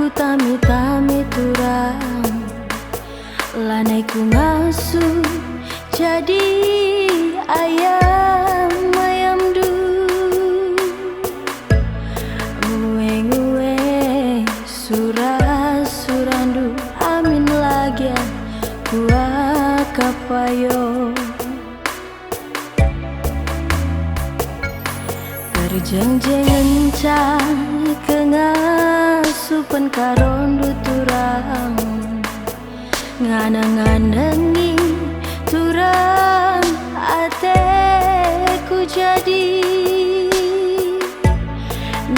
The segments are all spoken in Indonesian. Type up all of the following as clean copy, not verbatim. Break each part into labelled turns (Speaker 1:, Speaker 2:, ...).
Speaker 1: Aku tami-tami turang lanai ku ngasuh jadi ayam du nguwe surandu amin lagi kuah kapayo berjengjeng encang kengasupan karon turang nganeng-nganengi turang ateku jadi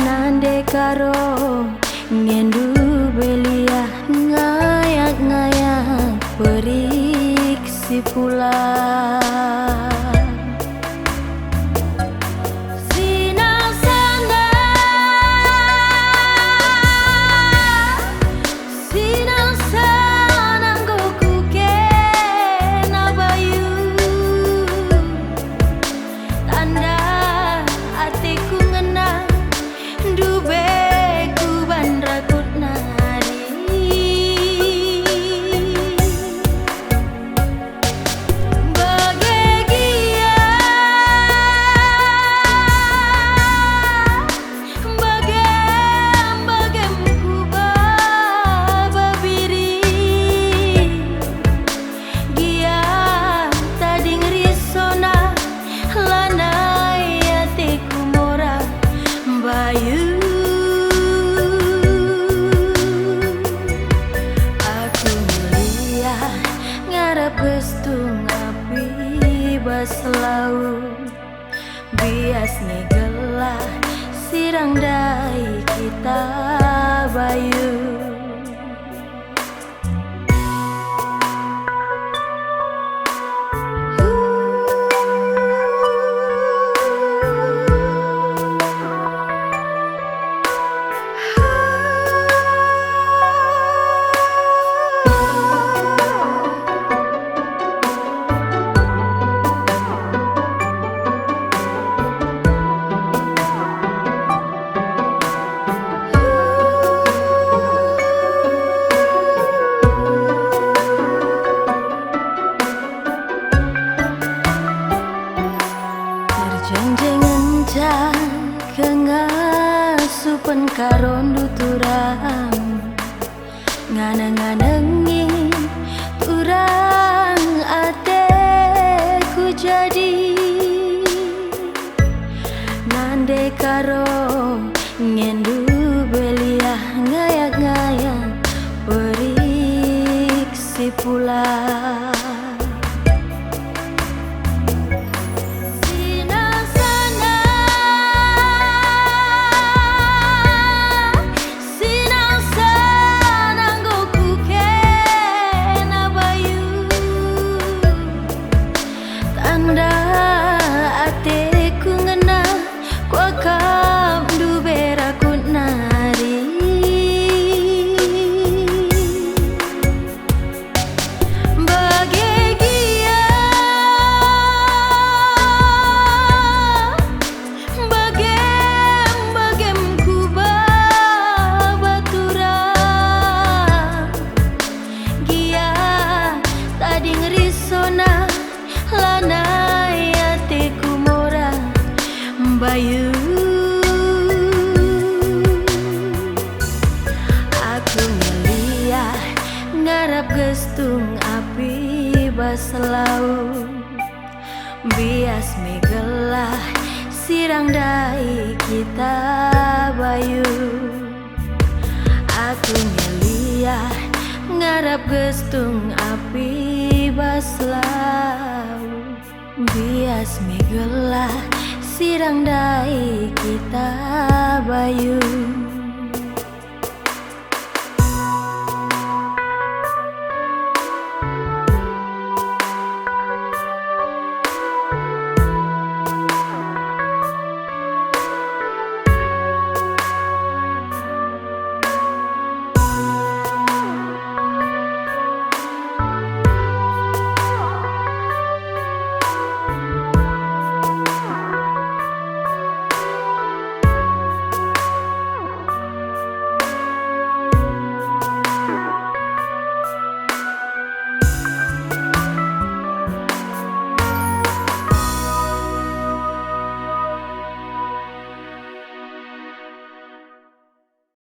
Speaker 1: nande karo ngendu belia ngayak-ngayak periksi pula. Pestung api baslau bias ngegelah sirang dai kita bayu. Kengasupan karon turang nganeng-nganengi turang ateku jadi nande karo ngendu belia ngayak-ngayak periksi pula. Bayu, aku ngeliat ngarap gestung api baslau bias megelah sirang dai kita bayu. Aku ngeliat ngarap gestung api baslau bias megelah sirang dai kita bayu.